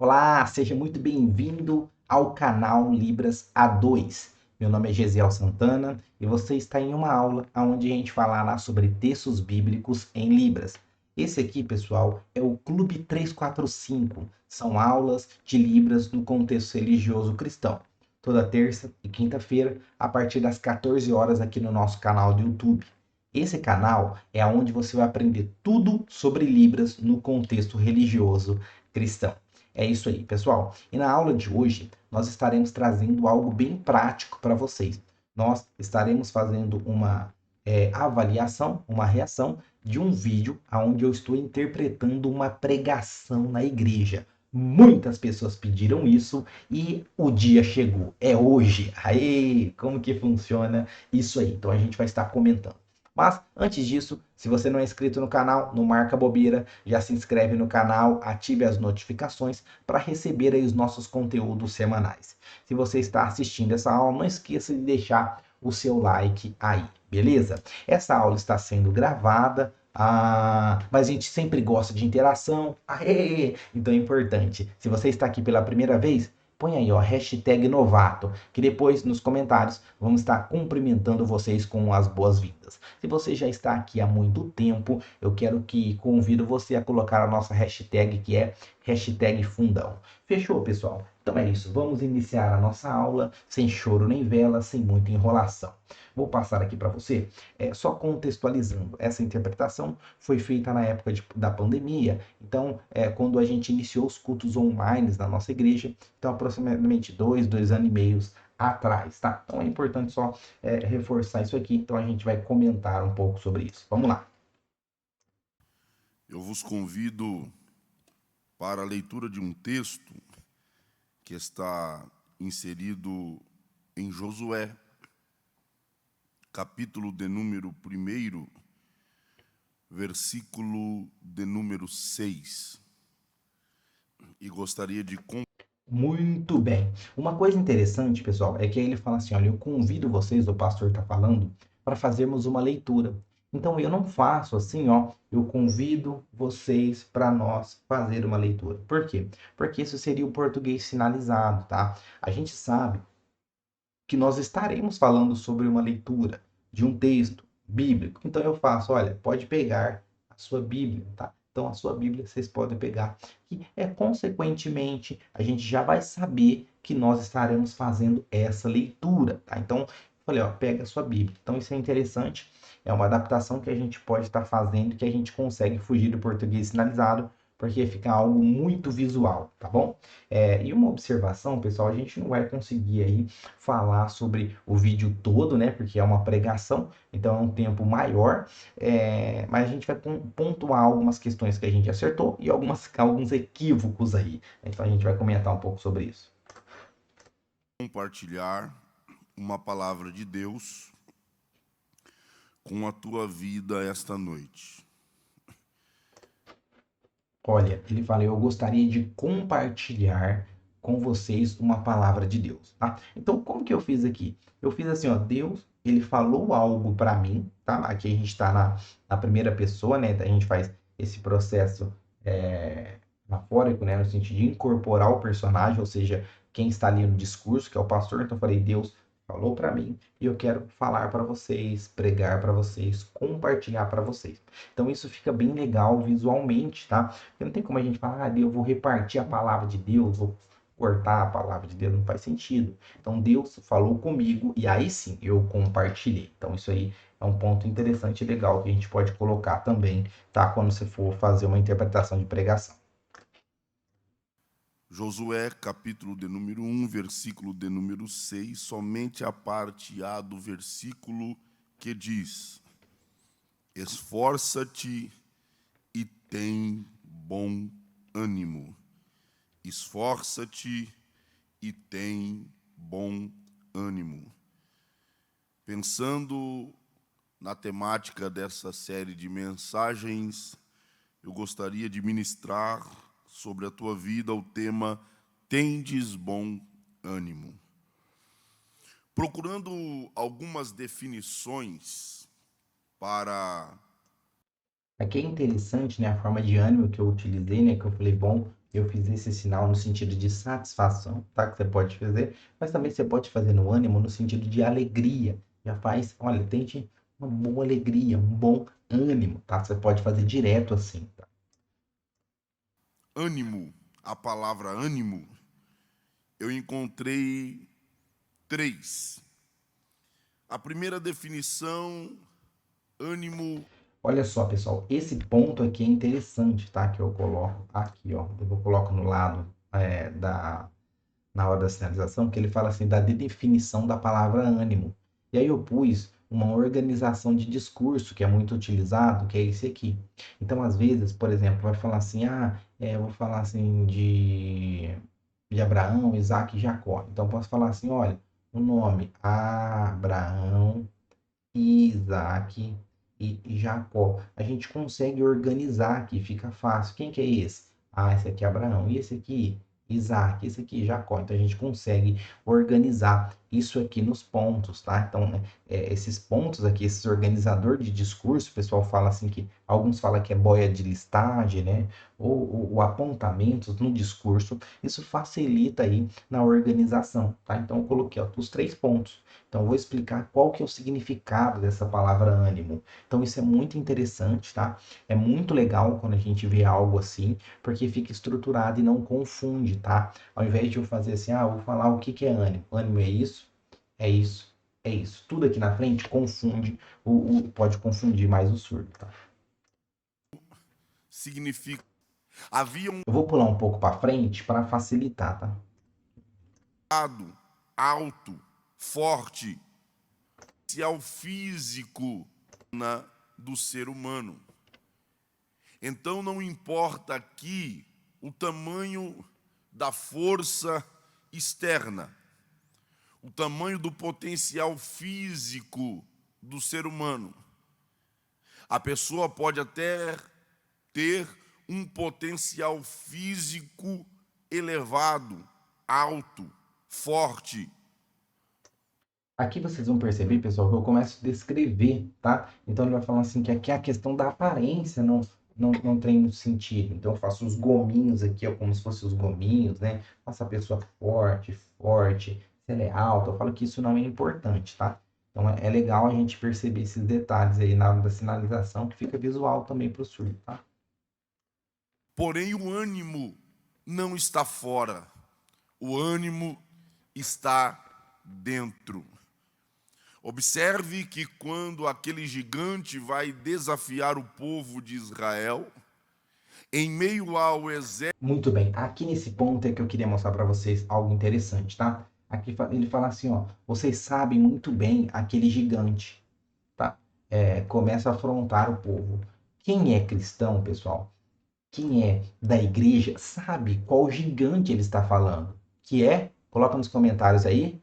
Olá, seja muito bem-vindo ao canal Libras A2. Meu nome é Gesiel Santana e você está em uma aula onde a gente falará sobre textos bíblicos em Libras. Esse aqui, pessoal, é o Clube 345. São aulas de Libras no contexto religioso cristão. Toda terça e quinta-feira, a partir das 14 horas aqui no nosso canal do YouTube. Esse canal é onde você vai aprender tudo sobre Libras no contexto religioso cristão. É isso aí, pessoal. E na aula de hoje, nós estaremos trazendo algo bem prático para vocês. Nós estaremos fazendo uma avaliação, uma reação de um vídeo onde eu estou interpretando uma pregação na igreja. Muitas pessoas pediram isso e o dia chegou. É hoje. Aê, como que funciona isso aí? Então a gente vai estar comentando. Mas antes disso, se você não é inscrito no canal, não marca bobeira, já se inscreve no canal, ative as notificações para receber aí os nossos conteúdos semanais. Se você está assistindo essa aula, não esqueça de deixar o seu like aí, beleza? Essa aula está sendo gravada, mas a gente sempre gosta de interação. Aê! Então é importante. Se você está aqui pela primeira vez, põe aí, ó, hashtag novato, que depois nos comentários vamos estar cumprimentando vocês com as boas-vindas. Se você já está aqui há muito tempo, eu quero que convido você a colocar a nossa hashtag, que é hashtag fundão. Fechou, pessoal? Então é isso, vamos iniciar a nossa aula sem choro nem vela, sem muita enrolação. Vou passar aqui para você, só contextualizando. Essa interpretação foi feita na época da pandemia, então, quando a gente iniciou os cultos online na nossa igreja, então aproximadamente dois anos e meio atrás, tá? Então é importante só reforçar isso aqui, então a gente vai comentar um pouco sobre isso. Vamos lá. Eu vos convido para a leitura de um texto que está inserido em Josué, capítulo de número 1, versículo de número 6. E gostaria de... Muito bem. Uma coisa interessante, pessoal, é que aí ele fala assim: olha, eu convido vocês, o pastor está falando, para fazermos uma leitura. Então eu não faço assim, ó, eu convido vocês para nós fazer uma leitura. Por quê? Porque isso seria o português sinalizado, tá? A gente sabe que nós estaremos falando sobre uma leitura de um texto bíblico. Então eu faço, olha, pode pegar a sua Bíblia, tá? Então a sua Bíblia vocês podem pegar. E consequentemente a gente já vai saber que nós estaremos fazendo essa leitura, tá? Então eu falei, ó, pega a sua Bíblia. Então isso é interessante, é uma adaptação que a gente pode estar fazendo, que a gente consegue fugir do português sinalizado, porque fica algo muito visual, tá bom? E uma observação, pessoal, a gente não vai conseguir aí falar sobre o vídeo todo, né? Porque é uma pregação, então é um tempo maior, mas a gente vai pontuar algumas questões que a gente acertou e alguns equívocos aí. Então a gente vai comentar um pouco sobre isso. compartilhar uma palavra de Deus com a tua vida esta noite. Olha, ele fala, eu gostaria de compartilhar com vocês uma palavra de Deus, tá? Então, como que eu fiz aqui? Eu fiz assim, ó, Deus, ele falou algo para mim, tá? Aqui a gente está na primeira pessoa, né? A gente faz esse processo anafórico, né? No sentido de incorporar o personagem, ou seja, quem está ali no discurso, que é o pastor. Então, eu falei, Deus falou para mim e eu quero falar para vocês, pregar para vocês, compartilhar para vocês. Então, isso fica bem legal visualmente, tá? Porque não tem como a gente falar, ah, eu vou repartir a palavra de Deus, vou cortar a palavra de Deus, não faz sentido. Então, Deus falou comigo e aí sim eu compartilhei. Então, isso aí é um ponto interessante e legal que a gente pode colocar também, tá? Quando você for fazer uma interpretação de pregação. Josué, capítulo de número 1, versículo de número 6, somente a parte A do versículo que diz: esforça-te e tem bom ânimo. Esforça-te e tem bom ânimo. Pensando na temática dessa série de mensagens, eu gostaria de ministrar sobre a tua vida o tema Tendes bom ânimo. Procurando algumas definições para... Aqui é interessante, né, a forma de ânimo que eu utilizei, né, que eu falei, bom, Eu fiz esse sinal no sentido de satisfação, tá? Que você pode fazer, mas também você pode fazer no ânimo no sentido de alegria. Já faz, olha, tente uma boa alegria, um bom ânimo, tá? Você pode fazer direto assim, tá? Ânimo, a palavra ânimo, eu encontrei três. A primeira definição, ânimo. Olha só, pessoal, esse ponto aqui é interessante, tá? Que eu coloco aqui, ó. Eu coloco no lado na hora da sinalização, que ele fala assim da definição da palavra ânimo. E aí eu pus uma organização de discurso que é muito utilizado, que é esse aqui. Então, às vezes, por exemplo, vai falar assim, eu vou falar assim de Abraão, Isaac e Jacó. Então, eu posso falar assim, olha, o nome Abraão, Isaac e Jacó. A gente consegue organizar aqui, fica fácil. Quem que é esse? Ah, esse aqui é Abraão. E esse aqui? Isaac. Esse aqui, Jacó. Então a gente consegue organizar isso aqui nos pontos, tá? Então, né, esses pontos aqui, esse organizador de discurso, o pessoal fala assim que alguns falam que é boia de listagem, né? Ou apontamentos no discurso, isso facilita aí na organização, tá? Então eu coloquei ó, os 3 pontos. Então, eu vou explicar qual que é o significado dessa palavra ânimo. Então, isso é muito interessante, tá? É muito legal quando a gente vê algo assim, porque fica estruturado e não confunde, tá? Ao invés de eu fazer assim, eu vou falar o que que é ânimo. Ânimo é isso, é isso, é isso. Tudo aqui na frente confunde, pode confundir mais o surdo, tá? Significa. Havia um Eu vou pular um pouco para frente para facilitar, tá? lado alto, forte, social físico do ser humano. Então não importa aqui o tamanho da força externa, o tamanho do potencial físico do ser humano. A pessoa pode até ter um potencial físico elevado, alto, forte. Aqui vocês vão perceber, pessoal, que eu começo a descrever, tá? Então ele vai falar assim que aqui a questão da aparência não tem muito sentido. Então eu faço os gominhos aqui, ó, como se fossem os gominhos, né? Faço a pessoa forte, se ela é alta. Eu falo que isso não é importante, tá? Então é legal a gente perceber esses detalhes aí na hora da sinalização, que fica visual também para o surdo, tá? Porém, o ânimo não está fora, o ânimo está dentro. Observe que quando aquele gigante vai desafiar o povo de Israel, em meio ao exército. Muito bem, aqui nesse ponto é que eu queria mostrar para vocês algo interessante, tá? Aqui ele fala assim, ó, vocês sabem muito bem aquele gigante, tá? Começa a afrontar o povo. Quem é cristão, pessoal? Quem é da igreja sabe qual gigante ele está falando. Que é? Coloca nos comentários aí.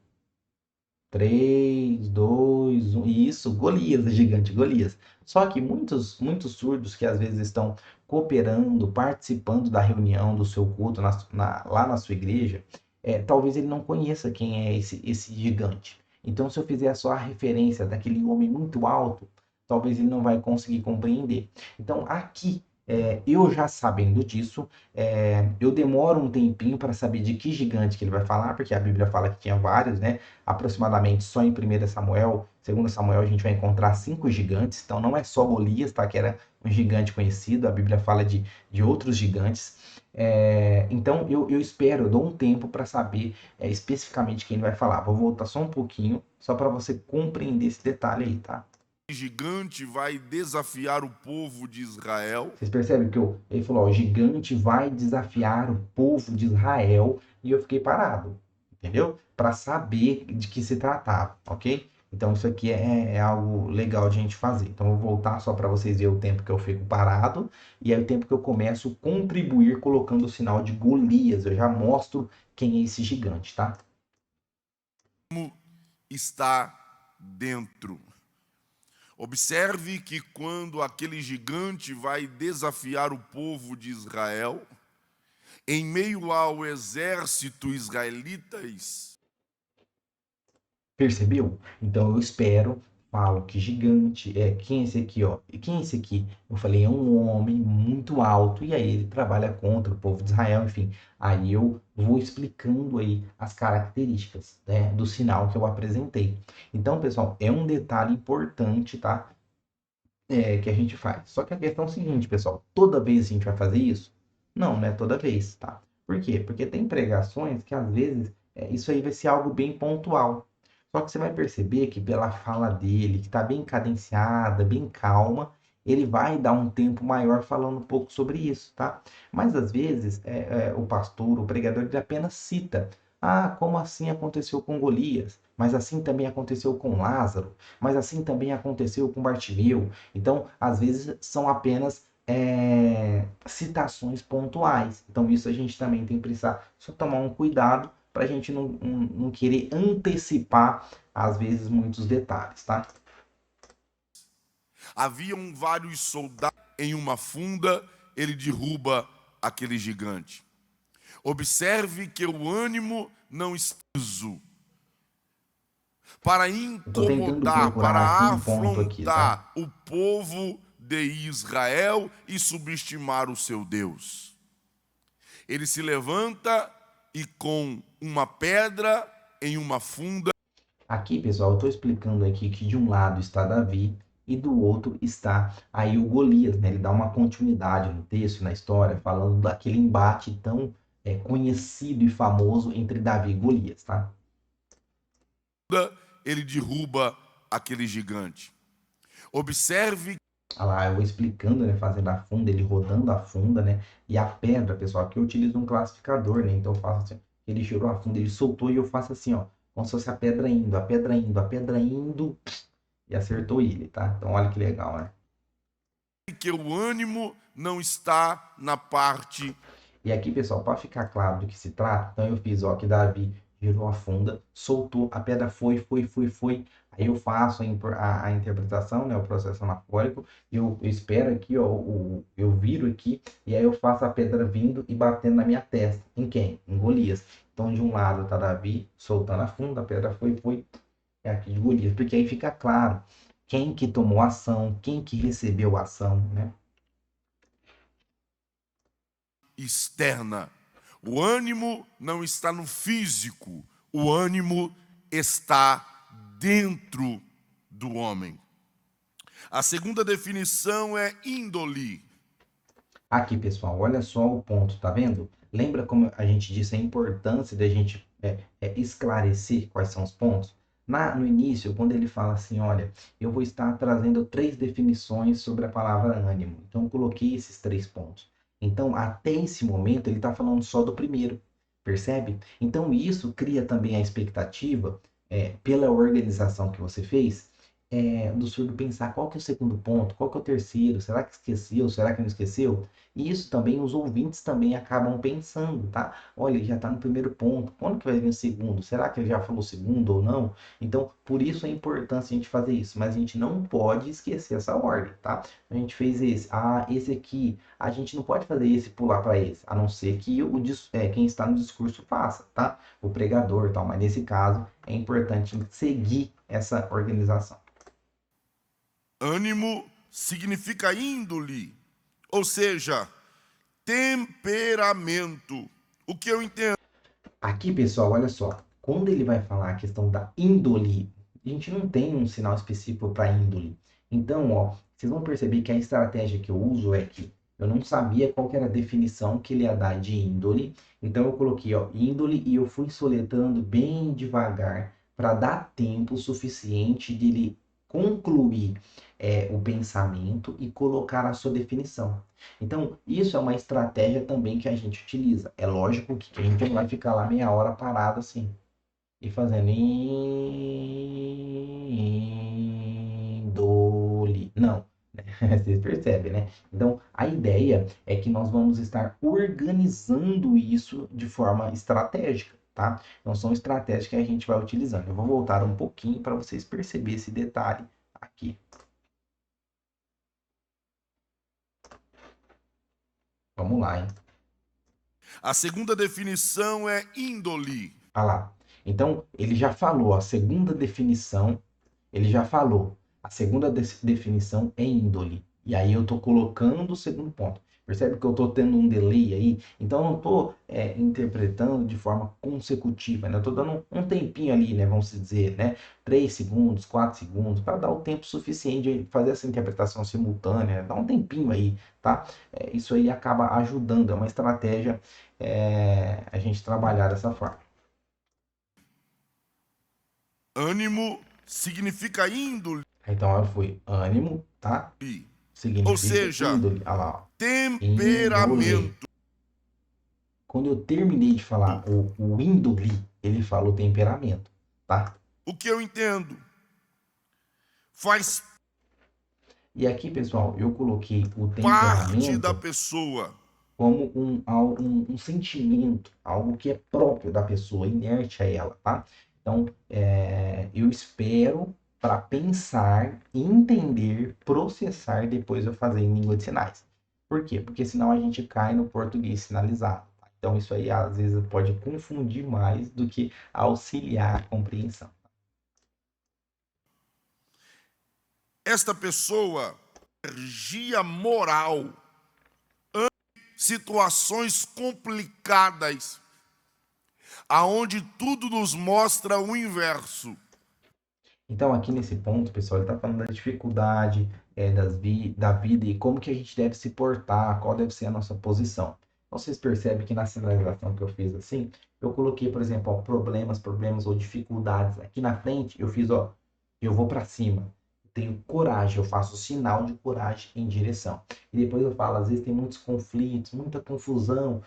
3, 2, 1. Isso, Golias, gigante Golias. Só que muitos surdos que às vezes estão cooperando, participando da reunião do seu culto lá na sua igreja, talvez ele não conheça quem é esse gigante. Então, se eu fizer só a referência daquele homem muito alto, talvez ele não vai conseguir compreender. Então, aqui, eu já sabendo disso, eu demoro um tempinho para saber de que gigante que ele vai falar, porque a Bíblia fala que tinha vários, né? Aproximadamente só em 1 Samuel, 2 Samuel, a gente vai encontrar 5 gigantes, então não é só Golias, tá? Que era um gigante conhecido, a Bíblia fala de outros gigantes. Então eu espero, eu dou um tempo para saber especificamente quem ele vai falar. Vou voltar só um pouquinho, só para você compreender esse detalhe aí, tá? Gigante vai desafiar o povo de Israel. Vocês percebem que ele falou, ó, o gigante vai desafiar o povo de Israel, e eu fiquei parado, entendeu? Para saber de que se tratava, ok? Então isso aqui é algo legal de a gente fazer. Então eu vou voltar só para vocês verem o tempo que eu fico parado e aí o tempo que eu começo a contribuir colocando o sinal de Golias. Eu já mostro quem é esse gigante, tá? Está dentro. Observe que quando aquele gigante vai desafiar o povo de Israel, em meio ao exército israelitas. Percebeu? Então eu espero falo que gigante, quem é esse aqui, ó? E quem é esse aqui? Eu falei, é um homem muito alto, e aí ele trabalha contra o povo de Israel, enfim. Aí eu vou explicando aí as características, né, do sinal que eu apresentei. Então, pessoal, é um detalhe importante, tá? Que a gente faz. Só que a questão é o seguinte, pessoal, toda vez a gente vai fazer isso? Não, não é toda vez, tá? Por quê? Porque tem pregações que às vezes isso aí vai ser algo bem pontual. Só que você vai perceber que pela fala dele, que está bem cadenciada, bem calma, ele vai dar um tempo maior falando um pouco sobre isso, tá? Mas às vezes o pastor, o pregador, ele apenas cita. Ah, como assim aconteceu com Golias? Mas assim também aconteceu com Lázaro. Mas assim também aconteceu com Bartimeu. Então, às vezes, são apenas citações pontuais. Então, isso a gente também tem que precisar só tomar um cuidado para a gente não querer antecipar, às vezes, muitos detalhes, tá? Haviam vários soldados em uma funda, ele derruba aquele gigante. Observe que o ânimo não está para Eu tô tentando incomodar, procurar aqui para um ponto aqui, tá? afrontar o povo de Israel e subestimar o seu Deus. Ele se levanta e com uma pedra em uma funda. Aqui, pessoal, eu estou explicando aqui que de um lado está Davi e do outro está aí o Golias, né? Ele dá uma continuidade no texto, na história, falando daquele embate tão conhecido e famoso entre Davi e Golias, tá? Ele derruba aquele gigante. Observe. Olha lá, eu vou explicando, né? Fazendo a funda, ele rodando a funda, né? E a pedra, pessoal, aqui eu utilizo um classificador, né? Então eu faço assim, ele girou a funda, ele soltou e eu faço assim, ó. Como se fosse a pedra indo, a pedra indo, a pedra indo, e acertou ele, tá? Então olha que legal, né? Que o ânimo não está na parte. E aqui, pessoal, para ficar claro do que se trata, então eu fiz, ó, que Davi girou a funda, soltou, a pedra foi. Aí eu faço a interpretação, né, o processo anafórico, eu espero aqui, ó, eu viro aqui, e aí eu faço a pedra vindo e batendo na minha testa. Em quem? Em Golias. Então, de um lado tá Davi soltando a funda, a pedra foi, é aqui de Golias, porque aí fica claro quem que tomou a ação, quem que recebeu a ação, né? Externa. O ânimo não está no físico, o ânimo está dentro do homem. A segunda definição é índole. Aqui, pessoal, olha só o ponto, tá vendo? Lembra como a gente disse a importância da gente esclarecer quais são os pontos? No início, quando ele fala assim, olha, eu vou estar trazendo 3 definições sobre a palavra ânimo. Então, eu coloquei esses 3 pontos. Então, até esse momento, ele está falando só do primeiro, percebe? Então, isso cria também a expectativa, pela organização que você fez, do surdo pensar qual que é o segundo ponto, qual que é o terceiro, será que esqueceu, será que não esqueceu? E isso também os ouvintes também acabam pensando, tá? Olha, ele já está no primeiro ponto, quando que vai vir o segundo? Será que ele já falou segundo ou não? Então, por isso a importância a gente fazer isso, mas a gente não pode esquecer essa ordem, tá? A gente fez esse aqui, a gente não pode fazer esse e pular para esse, a não ser que quem está no discurso faça, tá? O pregador, tal, mas nesse caso é importante seguir essa organização. Ânimo significa índole, ou seja, temperamento. O que eu entendo? Aqui, pessoal, olha só. Quando ele vai falar a questão da índole, a gente não tem um sinal específico para índole. Então, ó, vocês vão perceber que a estratégia que eu uso é que eu não sabia qual que era a definição que ele ia dar de índole. Então, eu coloquei, ó, índole e eu fui soletrando bem devagar para dar tempo suficiente de ele concluir o pensamento e colocar a sua definição. Então, isso é uma estratégia também que a gente utiliza. É lógico que a gente não vai ficar lá meia hora parado assim e fazendo índole. Não, né? Vocês percebem, né? Então, a ideia é que nós vamos estar organizando isso de forma estratégica, tá? Então, são estratégias que a gente vai utilizando. Eu vou voltar um pouquinho para vocês perceberem esse detalhe aqui. Vamos lá, hein? A segunda definição é índole. Ah lá. Então, ele já falou, a segunda definição, ele já falou. A segunda definição é índole. E aí eu estou colocando o segundo ponto. Percebe que eu estou tendo um delay aí? Então eu não estou interpretando de forma consecutiva, né? Eu estou dando um tempinho ali, né? Vamos dizer, né? 3 segundos, 4 segundos, para dar o tempo suficiente de fazer essa interpretação simultânea. Dá um tempinho aí, tá? Isso aí acaba ajudando, é uma estratégia a gente trabalhar dessa forma. Ânimo significa índole, Então eu fui ânimo, tá? ou Significa seja, índole. Olha lá, ó. Índole. temperamento. Quando eu terminei de falar o índole, ele falou temperamento, tá? O que eu entendo faz E aqui, pessoal, eu coloquei o parte da temperamento pessoa. como um sentimento, algo que é próprio da pessoa, inerte a ela, tá? Então, eu espero para pensar, entender, processar, depois eu fazer em língua de sinais. Por quê? Porque senão a gente cai no português sinalizado. Tá? Então, isso aí às vezes pode confundir mais do que auxiliar a compreensão. Esta pessoa, energia moral, situações complicadas, aonde tudo nos mostra o inverso. Então, aqui nesse ponto, pessoal, ele está falando da dificuldade da vida e como que a gente deve se portar, qual deve ser a nossa posição. Então, vocês percebem que na sinalização que eu fiz assim, eu coloquei, por exemplo, ó, problemas ou dificuldades. Aqui na frente, eu fiz, ó, eu vou para cima. Eu tenho coragem, eu faço sinal de coragem em direção. E depois eu falo, às vezes tem muitos conflitos, muita confusão,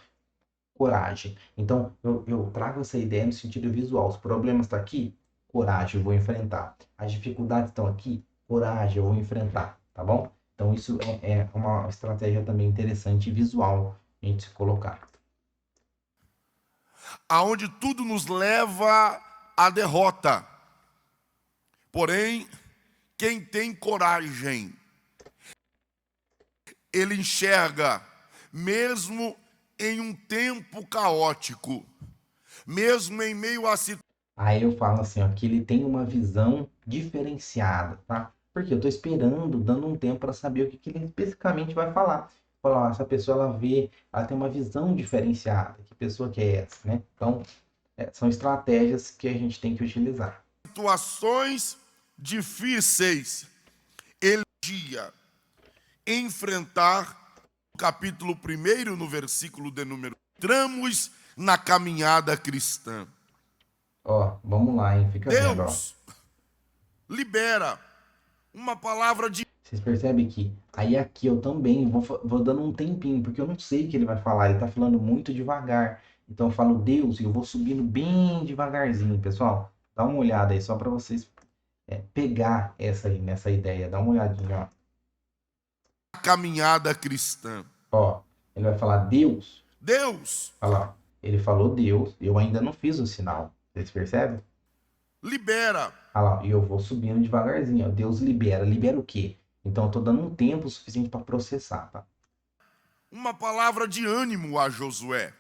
coragem. Então, eu trago essa ideia no sentido visual. Os problemas estão aqui, coragem, eu vou enfrentar. As dificuldades estão aqui, coragem, eu vou enfrentar, tá bom? Então, isso é uma estratégia também interessante e visual a gente se colocar. Aonde tudo nos leva à derrota. Porém, quem tem coragem, ele enxerga, mesmo em um tempo caótico, mesmo em meio a situações. Aí eu falo assim, ó, que ele tem uma visão diferenciada, tá? Porque eu tô esperando, dando um tempo para saber o que, que ele especificamente vai falar. Falar, ó, essa pessoa ela vê, ela tem uma visão diferenciada. Que pessoa que é essa, né? Então, são estratégias que a gente tem que utilizar. Difíceis, elegia enfrentar o capítulo 1 no versículo de número tramos na caminhada cristã. Ó, vamos lá, hein? Fica vendo, ó. Deus libera uma palavra de Vocês percebem que aí aqui eu também vou dando um tempinho, porque eu não sei o que ele vai falar. Ele tá falando muito devagar. Então eu falo Deus e eu vou subindo bem devagarzinho, pessoal. Dá uma olhada aí só para vocês pegar nessa ideia. Dá uma olhadinha, caminhada cristã. ó. Ele vai falar Deus. Deus Olha lá. Ele falou Deus. Eu ainda não fiz o sinal. Vocês percebem? libera. Olha lá. E eu vou subindo devagarzinho. Ó. Deus libera. Libera o quê? Então eu tô dando um tempo suficiente para processar, tá? Uma palavra de ânimo a Josué.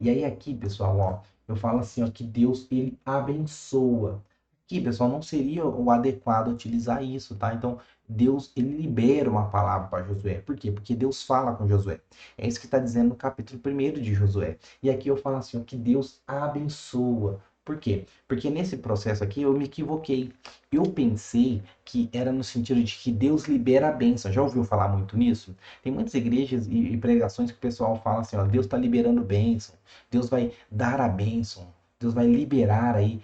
E aí aqui, pessoal, ó, eu falo assim, ó, que Deus ele abençoa. Aqui, pessoal, não seria o adequado utilizar isso, tá? Então, Deus ele libera uma palavra para Josué. Por quê? Porque Deus fala com Josué. É isso que está dizendo no capítulo 1 de Josué. E aqui eu falo assim, ó, que Deus abençoa. Por quê? Porque nesse processo aqui eu me equivoquei. Eu pensei que era no sentido de que Deus libera a bênção. Já ouviu falar muito nisso? Tem muitas igrejas e pregações que o pessoal fala assim, ó, Deus está liberando bênção. Deus vai dar a bênção, Deus vai liberar aí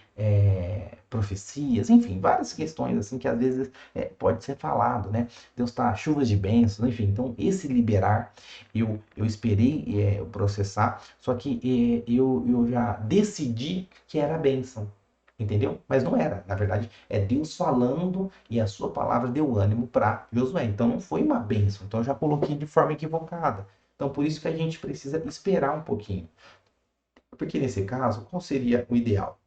profecias, enfim, várias questões assim que às vezes pode ser falado, né? Deus está chuvas de bênçãos, enfim. Então esse liberar eu esperei processar, só que eu já decidi que era bênção. Entendeu? Mas não era. Na verdade, é Deus falando e a sua palavra deu ânimo para Josué. Então não foi uma bênção. Então eu já coloquei de forma equivocada. Então por isso que a gente precisa esperar um pouquinho. Porque nesse caso, qual seria o ideal?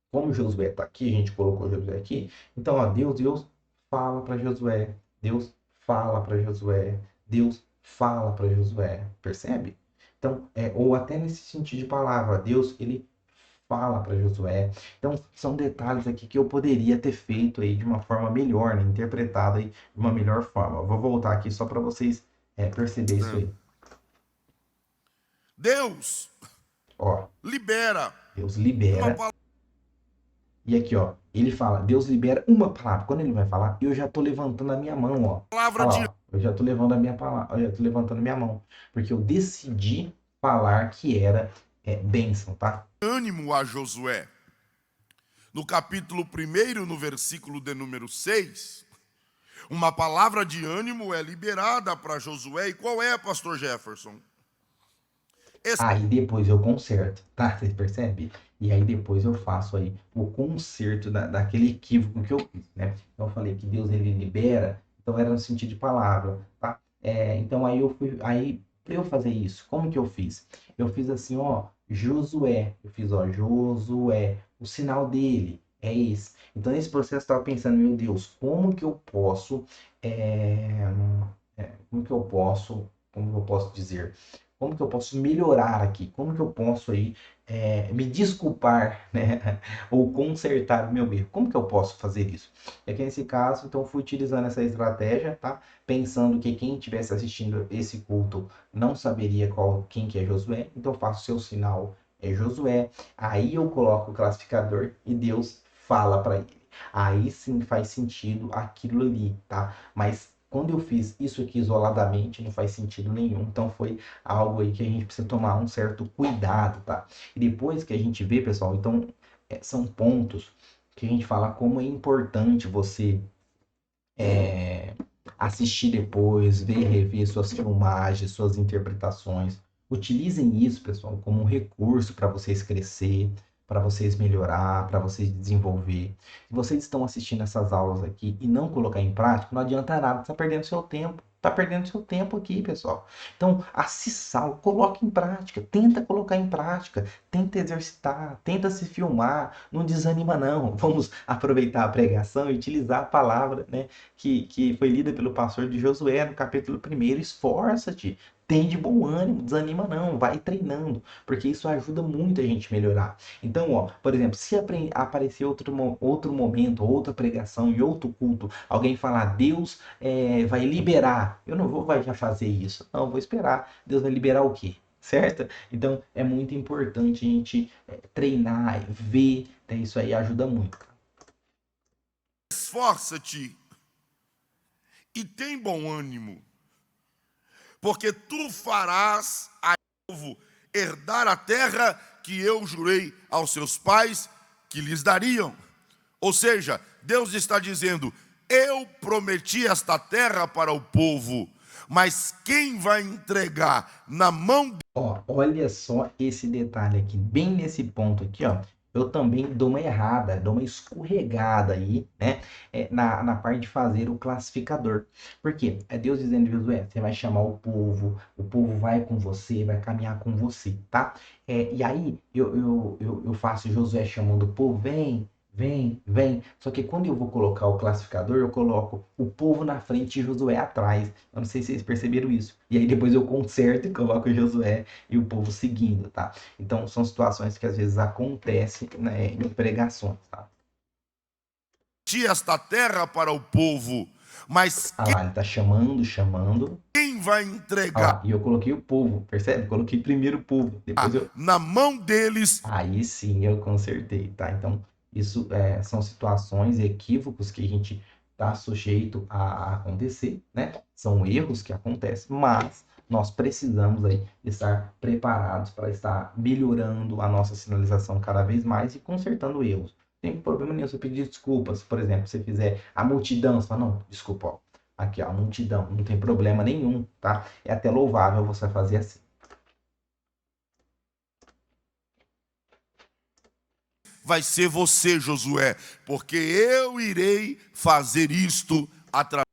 Como Josué está aqui, a gente colocou Josué aqui, então ó, Deus fala para Josué, Deus fala para Josué, Deus fala para Josué, percebe? Então, ou até nesse sentido de palavra, Deus ele fala para Josué. Então, são detalhes aqui que eu poderia ter feito aí de uma forma melhor, né? Interpretado aí de uma melhor forma. Eu vou voltar aqui só para vocês perceber isso aí. Deus Ó, libera Deus uma libera. E aqui, ó, ele fala, Deus libera uma palavra. Quando ele vai falar, eu já tô levantando a minha mão, ó. palavra Olha de lá, ó, eu já tô levantando a minha palavra, eu já tô levantando a minha mão, porque eu decidi falar que era bênção, tá? ânimo a Josué. No capítulo 1, no versículo de número 6, uma palavra de ânimo é liberada para Josué. E qual é, pastor Jefferson? Aí depois eu conserto, tá? Vocês percebem? E aí depois eu faço aí o conserto daquele equívoco que eu fiz, né? Então eu falei que Deus ele libera, então era no sentido de palavra, tá? Então aí eu fui, aí para eu fazer isso, como que eu fiz? Eu fiz assim, ó, Josué, eu fiz, ó, Josué, o sinal dele é esse. Então nesse processo eu estava pensando, meu Deus, como que eu posso, é, como que eu posso dizer? Como que eu posso melhorar aqui? Como que eu posso aí me desculpar, né? Ou consertar o meu erro? Como que eu posso fazer isso? É que nesse caso, então, fui utilizando essa estratégia, tá? Pensando que quem estivesse assistindo esse culto não saberia quem que é Josué, então eu faço seu sinal é Josué. Aí eu coloco o classificador e Deus fala para ele. Aí sim faz sentido aquilo ali, tá? Mas quando eu fiz isso aqui isoladamente, não faz sentido nenhum. Então foi algo aí que a gente precisa tomar um certo cuidado, tá? E depois que a gente vê, pessoal, então são pontos que a gente fala como é importante você é, assistir depois, ver, rever suas filmagens, suas interpretações. Utilizem isso, pessoal, como um recurso para vocês crescer, para vocês melhorar, para vocês desenvolver. Se vocês estão assistindo essas aulas aqui e não colocar em prática, não adianta nada, está perdendo seu tempo. Tá perdendo seu tempo aqui, pessoal. Então, assista, coloque em prática, tenta colocar em prática, tenta exercitar, tenta se filmar, não desanima não. Vamos aproveitar a pregação e utilizar a palavra, né, que foi lida pelo pastor de Josué no capítulo 1. Esforça-te, tem de bom ânimo, desanima não, vai treinando, porque isso ajuda muito a gente melhorar. Então, ó, por exemplo, se aparecer outro momento, outra pregação e outro culto, alguém falar, Deus vai liberar, eu não vou vai já fazer isso, não, eu vou esperar, Deus vai liberar o quê? Certo? Então é muito importante a gente treinar, ver, né? Isso aí ajuda muito. esforça-te e tem bom ânimo, porque tu farás a povo herdar a terra que eu jurei aos seus pais que lhes dariam. Ou seja, Deus está dizendo, eu prometi esta terra para o povo, mas quem vai entregar na mão de... Ó, olha só esse detalhe aqui, bem nesse ponto aqui, ó. Eu também dou uma errada, dou uma escorregada aí, né? Na parte de fazer o classificador. Por quê? É Deus dizendo, Josué, você vai chamar o povo vai com você, vai caminhar com você, tá? E aí eu faço Josué chamando o povo, vem, vem, vem. Só que quando eu vou colocar o classificador, eu coloco o povo na frente e Josué atrás. Eu não sei se vocês perceberam isso. E aí depois eu conserto e coloco o Josué e o povo seguindo, tá? Então são situações que às vezes acontecem, né, em pregações, tá? esta terra para o povo, mas Ah lá, ele tá chamando, chamando. quem vai Ah entregar lá, e eu coloquei o povo, percebe? Coloquei primeiro o povo, depois eu... na mão deles? Aí sim eu consertei, tá? Então isso são situações, equívocos que a gente tá sujeito a acontecer, né? São erros que acontecem, mas nós precisamos aí estar preparados para estar melhorando a nossa sinalização cada vez mais e consertando erros. Não tem problema nenhum você pedir desculpas, por exemplo, se você fizer a multidão, você fala, não, desculpa, ó, aqui ó, a multidão, não tem problema nenhum, tá? É até louvável você fazer assim. Vai ser você, Josué, porque eu irei fazer isto através.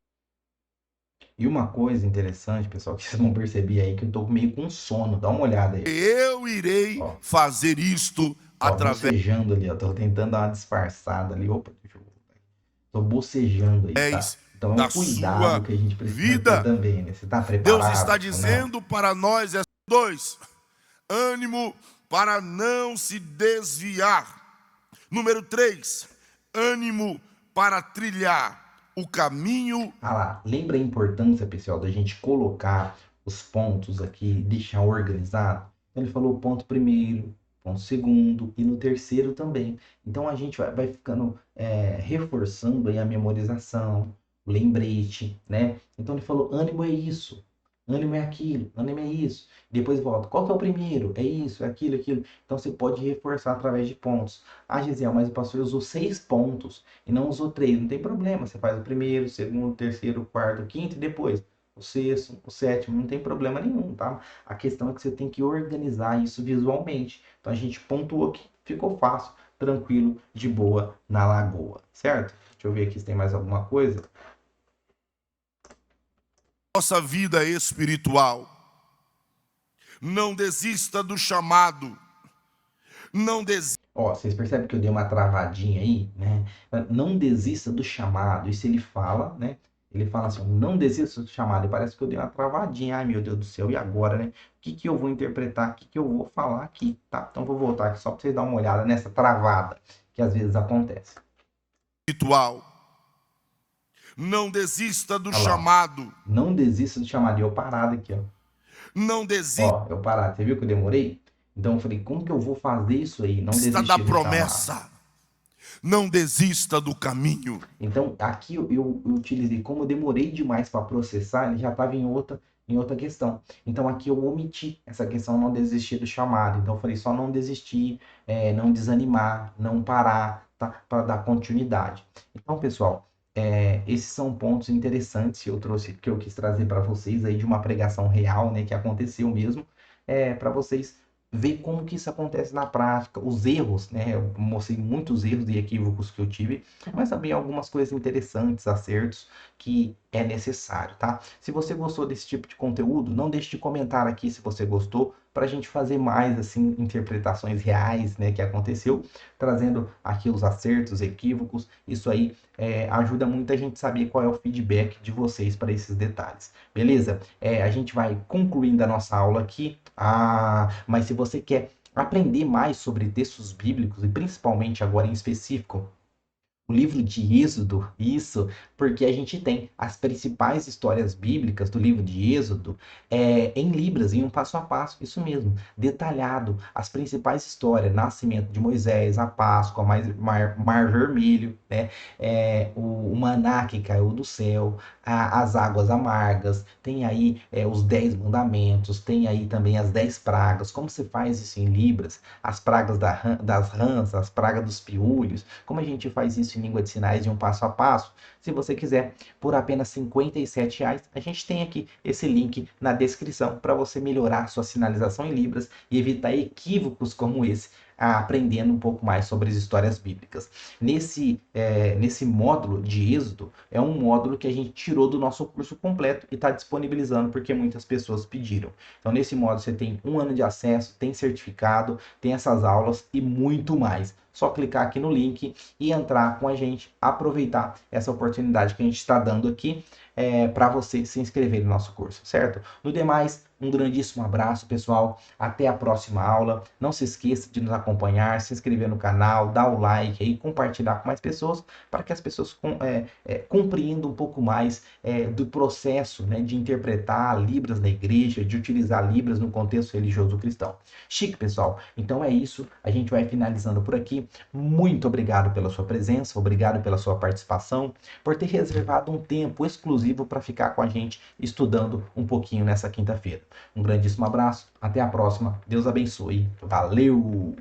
E uma coisa interessante, pessoal, que vocês vão perceber aí que eu tô meio com sono, dá uma olhada aí. Eu irei Ó, fazer isto ó, através bocejando ali, ó, tô tentando dar uma disfarçada ali. Opa, deixa eu... Tô bocejando aí, tá? Então é um da cuidado sua que a gente precisa ter vida. também, né? Você tá Deus preparado está ou não? dizendo para nós dois: ânimo para não se desviar. Número 3, ânimo para trilhar o caminho. Ah lá, lembra a importância, pessoal, da gente colocar os pontos aqui, deixar organizado? Ele falou o ponto primeiro, ponto segundo e no terceiro também. Então a gente vai ficando reforçando aí a memorização, o lembrete, né? Então ele falou, ânimo é isso, ânimo é aquilo, ânimo é isso. Depois volta, qual que é o primeiro? É isso, é aquilo, aquilo. Então você pode reforçar através de pontos. Ah, Gisele, mas o pastor usou 6 pontos e não usou 3. Não tem problema, você faz o primeiro, o segundo, o terceiro, o quarto, o quinto e depois o sexto, o sétimo, não tem problema nenhum, tá? A questão é que você tem que organizar isso visualmente. Então a gente pontuou aqui, ficou fácil, tranquilo, de boa na lagoa, certo? Deixa eu ver aqui se tem mais alguma coisa. Nossa vida espiritual. Não desista do chamado. Não desista. Ó, vocês percebem que eu dei uma travadinha aí, né? Não desista do chamado. Isso ele fala, né? Ele fala assim, não desista do chamado. E parece que eu dei uma travadinha. Ai, meu Deus do céu, e agora, né? O que que eu vou interpretar? O que que eu vou falar aqui, tá? Então vou voltar aqui só para vocês darem uma olhada nessa travada que às vezes acontece. Espiritual. Não desista do Olha lá, chamado. não desista do chamado. E eu parado aqui, ó. Não desista. Ó, eu parado. Você viu que eu demorei? Então eu falei, como que eu vou fazer isso aí? Não desistir da do promessa. chamado. Não desista do caminho. Então, aqui eu utilizei, como eu demorei demais para processar, ele já estava em outra questão. Então, aqui eu omiti essa questão, não desistir do chamado. Então, eu falei só não desistir, não desanimar, não parar, tá? Para dar continuidade. Então, pessoal, esses são pontos interessantes que eu trouxe, que eu quis trazer para vocês aí de uma pregação real, né, que aconteceu mesmo, para vocês ver como que isso acontece na prática, os erros, né? Eu mostrei muitos erros e equívocos que eu tive, mas também algumas coisas interessantes, acertos que é necessário, tá? Se você gostou desse tipo de conteúdo, não deixe de comentar aqui se você gostou, para a gente fazer mais assim interpretações reais, né, que aconteceu, trazendo aqui os acertos, equívocos. Isso aí ajuda muito a gente saber qual é o feedback de vocês para esses detalhes, beleza? A gente vai concluindo a nossa aula aqui. Mas se você quer aprender mais sobre textos bíblicos, e principalmente agora em específico, o livro de Êxodo, isso, porque a gente tem as principais histórias bíblicas do livro de Êxodo em Libras, em um passo a passo, isso mesmo, detalhado, as principais histórias, nascimento de Moisés, a Páscoa, Mar Vermelho, né? O maná que caiu do céu, as águas amargas, tem aí os 10 mandamentos, tem aí também as 10 pragas, como se faz isso em Libras, as pragas das rãs, as pragas dos piolhos, como a gente faz isso em língua de sinais de um passo a passo. Se você quiser, por apenas R$ 57,00, a gente tem aqui esse link na descrição para você melhorar sua sinalização em Libras e evitar equívocos como esse, aprendendo um pouco mais sobre as histórias bíblicas. Nesse módulo de Êxodo, é um módulo que a gente tirou do nosso curso completo e está disponibilizando porque muitas pessoas pediram. Então, nesse módulo você tem 1 ano de acesso, tem certificado, tem essas aulas e muito mais. Só clicar aqui no link e entrar com a gente, aproveitar essa oportunidade que a gente está dando aqui para você se inscrever no nosso curso, certo? No demais, um grandíssimo abraço, pessoal. Até a próxima aula. Não se esqueça de nos acompanhar, se inscrever no canal, dar o like e compartilhar com mais pessoas para que as pessoas compreendam um pouco mais do processo, né, de interpretar Libras na igreja, de utilizar Libras no contexto religioso cristão. Chique, pessoal. Então é isso. A gente vai finalizando por aqui. Muito obrigado pela sua presença, obrigado pela sua participação, por ter reservado um tempo exclusivo para ficar com a gente estudando um pouquinho nessa quinta-feira. Um grandíssimo abraço, até a próxima, Deus abençoe, valeu!